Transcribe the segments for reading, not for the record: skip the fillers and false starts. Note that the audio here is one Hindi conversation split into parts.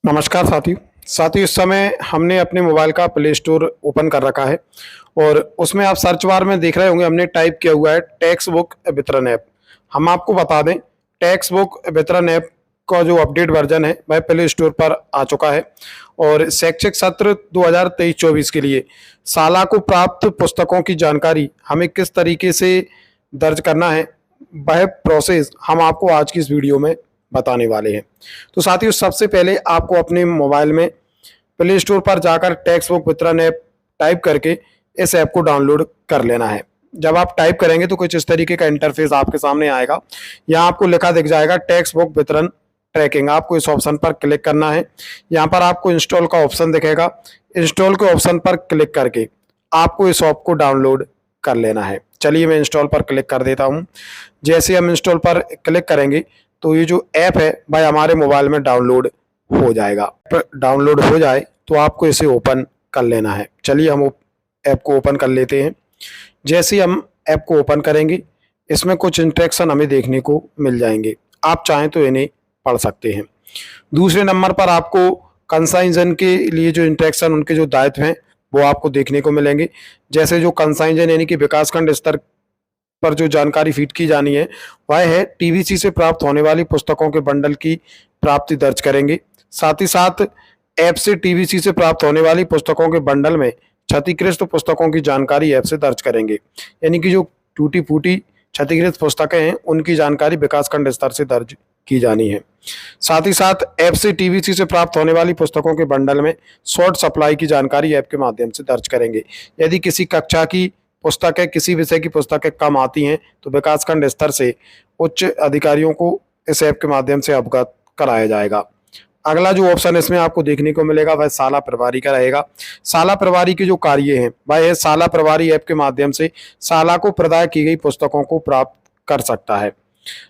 नमस्कार साथियों इस समय हमने अपने मोबाइल का प्ले स्टोर ओपन कर रखा है और उसमें आप सर्च बार में देख रहे होंगे हमने टाइप किया हुआ है टेक्स्ट बुक वितरण ऐप। हम आपको बता दें, टेक्स्ट बुक वितरण ऐप का जो अपडेट वर्जन है वह प्ले स्टोर पर आ चुका है और शैक्षिक सत्र 2023-24 के लिए साला को प्राप्त पुस्तकों की जानकारी हमें किस तरीके से दर्ज करना है, वह प्रोसेस हम आपको आज की इस वीडियो में बताने वाले हैं। तो साथियों, सबसे पहले आपको अपने मोबाइल में प्ले स्टोर पर जाकर टेक्स्ट बुक वितरण ऐप टाइप करके इस ऐप को डाउनलोड कर लेना है। जब आप टाइप करेंगे तो कुछ इस तरीके का इंटरफेस आपके सामने आएगा। यहाँ आपको लिखा दिख जाएगा टेक्स्ट बुक वितरण ट्रैकिंग। आपको इस ऑप्शन पर क्लिक करना है। यहाँ पर आपको इंस्टॉल का ऑप्शन दिखेगा। इंस्टॉल के ऑप्शन पर क्लिक करके आपको इस ऐप को डाउनलोड कर लेना है। चलिए मैं इंस्टॉल पर क्लिक कर देता हूँ। जैसे हम इंस्टॉल पर क्लिक करेंगे तो ये जो ऐप है भाई हमारे मोबाइल में डाउनलोड हो जाएगा। डाउनलोड हो जाए तो आपको इसे ओपन कर लेना है। चलिए हम ऐप को ओपन कर लेते हैं। जैसे ही हम ऐप को ओपन करेंगे इसमें कुछ इंस्ट्रक्शन हमें देखने को मिल जाएंगे। आप चाहें तो इन्हें पढ़ सकते हैं। दूसरे नंबर पर आपको कंसाइजन के लिए जो इंस्ट्रक्शन, उनके जो दायित्व हैं वो आपको देखने को मिलेंगे। जैसे जो कंसाइजन यानी कि विकासखंड स्तर पर जो जानकारी फीड की जानी है वह है टीवीसी से प्राप्त होने वाली पुस्तकों के बंडल की प्राप्ति दर्ज करेंगे। साथ ही साथ ऐप से टीवीसी से प्राप्त होने वाली पुस्तकों के बंडल में क्षतिग्रस्त पुस्तकों की जानकारी ऐप से दर्ज करेंगे। यानी कि जो टूटी फूटी क्षतिग्रस्त पुस्तकें हैं उनकी जानकारी विकासखंड स्तर से दर्ज की जानी है। साथ ही साथ ऐप से टीवीसी से प्राप्त होने वाली पुस्तकों के बंडल में शॉर्ट सप्लाई की जानकारी ऐप के माध्यम से दर्ज करेंगे। यदि किसी कक्षा की पुस्तकें, किसी विषय की पुस्तकें कम आती हैं तो विकासखंड स्तर से उच्च अधिकारियों को इस ऐप के माध्यम से अवगत कराया जाएगा। अगला जो ऑप्शन इसमें आपको देखने को मिलेगा वह साला प्रभारी का रहेगा। साला प्रभारी के जो कार्य हैं वह साला प्रभारी ऐप के माध्यम से साला को प्रदाय की गई पुस्तकों को प्राप्त कर सकता है।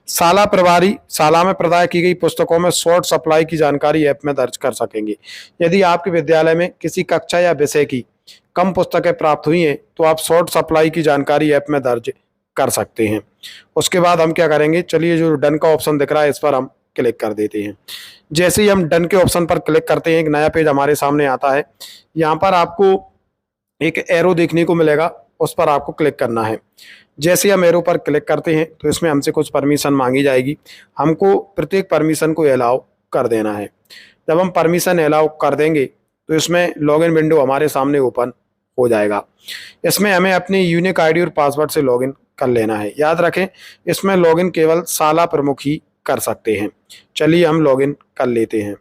साला प्रभारी साला में प्रदाय की गई पुस्तकों में शॉर्ट सप्लाई की जानकारी ऐप में दर्ज कर सकेंगे। यदि आपके विद्यालय में किसी कक्षा या विषय की कम पुस्तकें प्राप्त हुई हैं तो आप शॉर्ट सप्लाई की जानकारी ऐप में दर्ज कर सकते हैं। उसके बाद हम क्या करेंगे, चलिए जो डन का ऑप्शन दिख रहा है इस पर हम क्लिक कर देते हैं। जैसे ही हम डन के ऑप्शन पर क्लिक करते हैं एक नया पेज हमारे सामने आता है। यहाँ पर आपको एक एरो देखने को मिलेगा, उस पर आपको क्लिक करना है। जैसे हम एरो पर क्लिक करते हैं तो इसमें हमसे कुछ परमिशन मांगी जाएगी। हमको प्रत्येक परमिशन को अलाउ कर देना है। जब हम परमिशन अलाउ कर देंगे तो इसमें लॉगिन विंडो हमारे सामने ओपन हो जाएगा। इसमें हमें अपनी यूनिक आईडी और पासवर्ड से लॉगिन कर लेना है। याद रखें, इसमें लॉगिन केवल साला प्रमुख ही कर सकते हैं। चलिए हम लॉगिन कर लेते हैं।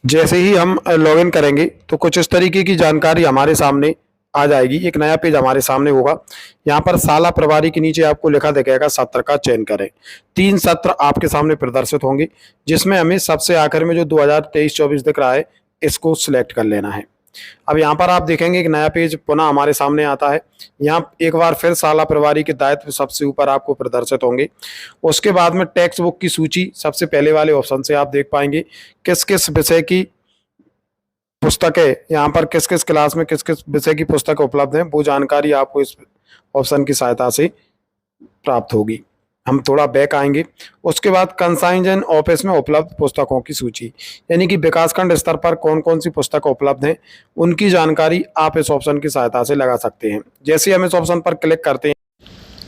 जैसे ही हम लॉगिन करेंगे तो कुछ इस तरीके की जानकारी हमारे सामने आ जाएगी। एक नया पेज हमारे सामने होगा। यहाँ पर साला प्रभारी के नीचे आपको लिखा दिखेगा सत्र का चयन करें। 3 सत्र आपके सामने प्रदर्शित होंगे जिसमें हमें सबसे आखिर में जो 2023-24 दिख रहा है इसको सिलेक्ट कर लेना है। अब यहाँ पर आप देखेंगे एक नया पेज पुनः हमारे सामने आता है। यहाँ एक बार फिर साला प्रभारी के दायित्व सबसे ऊपर आपको प्रदर्शित होंगे। उसके बाद में टेक्स्ट बुक की सूची सबसे पहले वाले ऑप्शन से आप देख पाएंगे किस किस विषय की पुस्तकें, यहाँ पर किस किस क्लास में किस किस विषय की पुस्तक उपलब्ध हैं वो जानकारी आपको इस ऑप्शन की सहायता से प्राप्त होगी। हम थोड़ा बैक आएंगे। उसके बाद कंसाइजन ऑफिस में उपलब्ध पुस्तकों की सूची, यानी कि विकासखंड स्तर पर कौन कौन सी पुस्तक उपलब्ध हैं उनकी जानकारी आप इस ऑप्शन की सहायता से लगा सकते हैं। जैसे हम इस ऑप्शन पर क्लिक करते हैं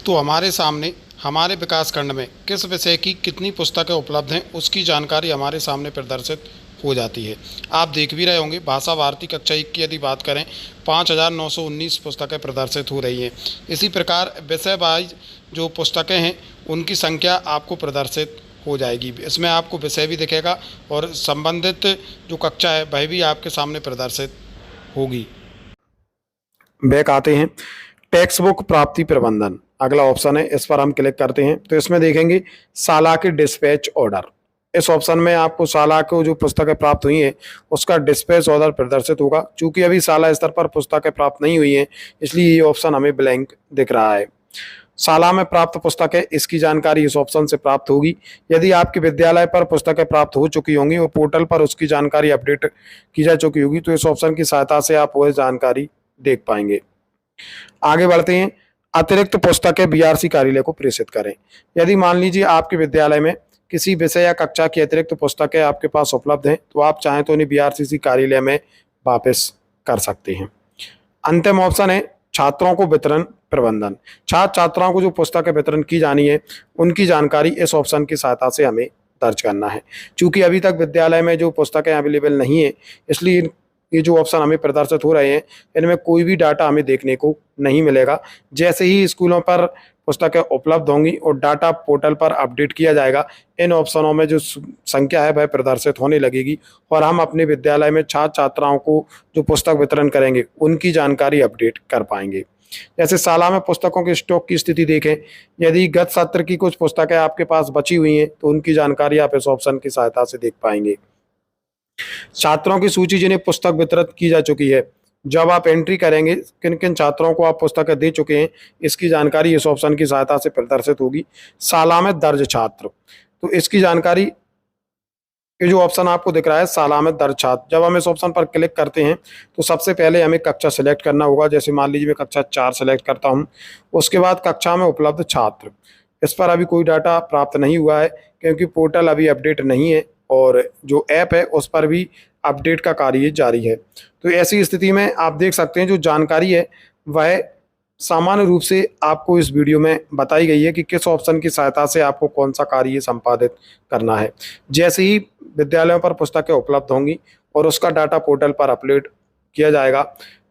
तो हमारे सामने हमारे विकासखंड में किस विषय की कितनी पुस्तकें उपलब्ध हैं उसकी जानकारी हमारे सामने प्रदर्शित हो जाती है। आप देख भी रहे होंगे भाषा भारती कक्षा 1 की यदि बात करें 5919 पुस्तकें प्रदर्शित हो रही हैं। इसी प्रकार विषय वाइज जो पुस्तकें हैं उनकी संख्या आपको प्रदर्शित हो जाएगी। इसमें आपको विषय भी दिखेगा और संबंधित जो कक्षा है वह भी आपके सामने प्रदर्शित होगी। बैक आते हैं। टेक्स्ट बुक प्राप्ति प्रबंधन अगला ऑप्शन है, इस पर हम क्लिक करते हैं तो इसमें देखेंगे साला के डिस्पैच ऑर्डर। इस ऑप्शन में आपको साला को जो पुस्तकें प्राप्त हुई हैं उसका डिस्पैच ऑर्डर प्रदर्शित होगा। चूंकि अभी साला स्तर पर पुस्तकें प्राप्त नहीं हुई हैं इसलिए ये ऑप्शन हमें ब्लैंक दिख रहा है। साला में प्राप्त पुस्तकें, इसकी जानकारी इस ऑप्शन से प्राप्त होगी। यदि आपके विद्यालय पर पुस्तकें प्राप्त हो चुकी होंगी और पोर्टल पर उसकी जानकारी अपडेट की जा चुकी होगी तो इस ऑप्शन की सहायता से आप वह जानकारी देख पाएंगे। आगे बढ़ते हैं। अतिरिक्त पुस्तकें बीआरसी कार्यालय को प्रेषित करें। यदि मान लीजिए आपके विद्यालय में किसी विषय या कक्षा की अतिरिक्त पुस्तकें आपके पास उपलब्ध हैं तो आप चाहें तो उन्हें बीआरसीसी कार्यालय में वापस कर सकते हैं। अंतिम ऑप्शन है छात्रों को वितरण प्रबंधन। छात्र छात्राओं को जो पुस्तकें वितरण की जानी है उनकी जानकारी इस ऑप्शन की सहायता से हमें दर्ज करना है। चूंकि अभी तक विद्यालय में जो पुस्तकें अवेलेबल नहीं है, इसलिए ये जो ऑप्शन हमें प्रदर्शित हो रहे हैं इनमें कोई भी डाटा हमें देखने को नहीं मिलेगा। जैसे ही स्कूलों पर पुस्तकें उपलब्ध होंगी और डाटा पोर्टल पर अपडेट किया जाएगा, इन ऑप्शनों में जो संख्या है वह प्रदर्शित होने लगेगी और हम अपने विद्यालय में छात्र छात्राओं को जो पुस्तक वितरण करेंगे उनकी जानकारी अपडेट कर पाएंगे। जैसे साला में पुस्तकों के स्टॉक की स्थिति देखें, यदि गत सत्र की कुछ पुस्तकें आपके पास बची हुई हैं तो उनकी जानकारी आप इस ऑप्शन की सहायता से देख पाएंगे। छात्रों की सूची जिन्हें पुस्तक वितरित की जा चुकी है, जब आप एंट्री करेंगे किन किन छात्रों को आप पुस्तकें दे चुके हैं इसकी जानकारी इस ऑप्शन की सहायता से प्रदर्शित होगी। साला में दर्ज छात्र, तो इसकी जानकारी, ये जो ऑप्शन आपको दिख रहा है साला में दर्ज छात्र, जब हम इस ऑप्शन पर क्लिक करते हैं तो सबसे पहले हमें कक्षा सेलेक्ट करना होगा। जैसे मान लीजिए मैं कक्षा 4 सेलेक्ट करता हूं, उसके बाद कक्षा में उपलब्ध छात्र, इस पर अभी कोई डाटा प्राप्त नहीं हुआ है क्योंकि पोर्टल अभी अपडेट नहीं है और जो ऐप है उस पर भी अपडेट का कार्य जारी है। तो ऐसी स्थिति में आप देख सकते हैं जो जानकारी है वह सामान्य रूप से आपको इस वीडियो में बताई गई है कि किस ऑप्शन की सहायता से आपको कौन सा कार्य संपादित करना है। जैसे ही विद्यालयों पर पुस्तकें उपलब्ध होंगी और उसका डाटा पोर्टल पर अपलोड किया जाएगा,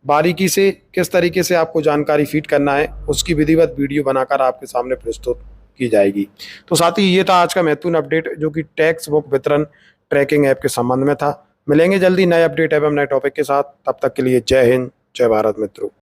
बारीकी से किस तरीके से आपको जानकारी फीड करना है उसकी विधिवत वीडियो बनाकर आपके सामने प्रस्तुत की जाएगी। तो साथ ही ये था आज का महत्वपूर्ण अपडेट जो कि टेक्स्ट बुक वितरण ट्रैकिंग ऐप के संबंध में था। मिलेंगे जल्दी नए अपडेट एवं नए टॉपिक के साथ, तब तक के लिए जय हिंद, जय भारत मित्रों।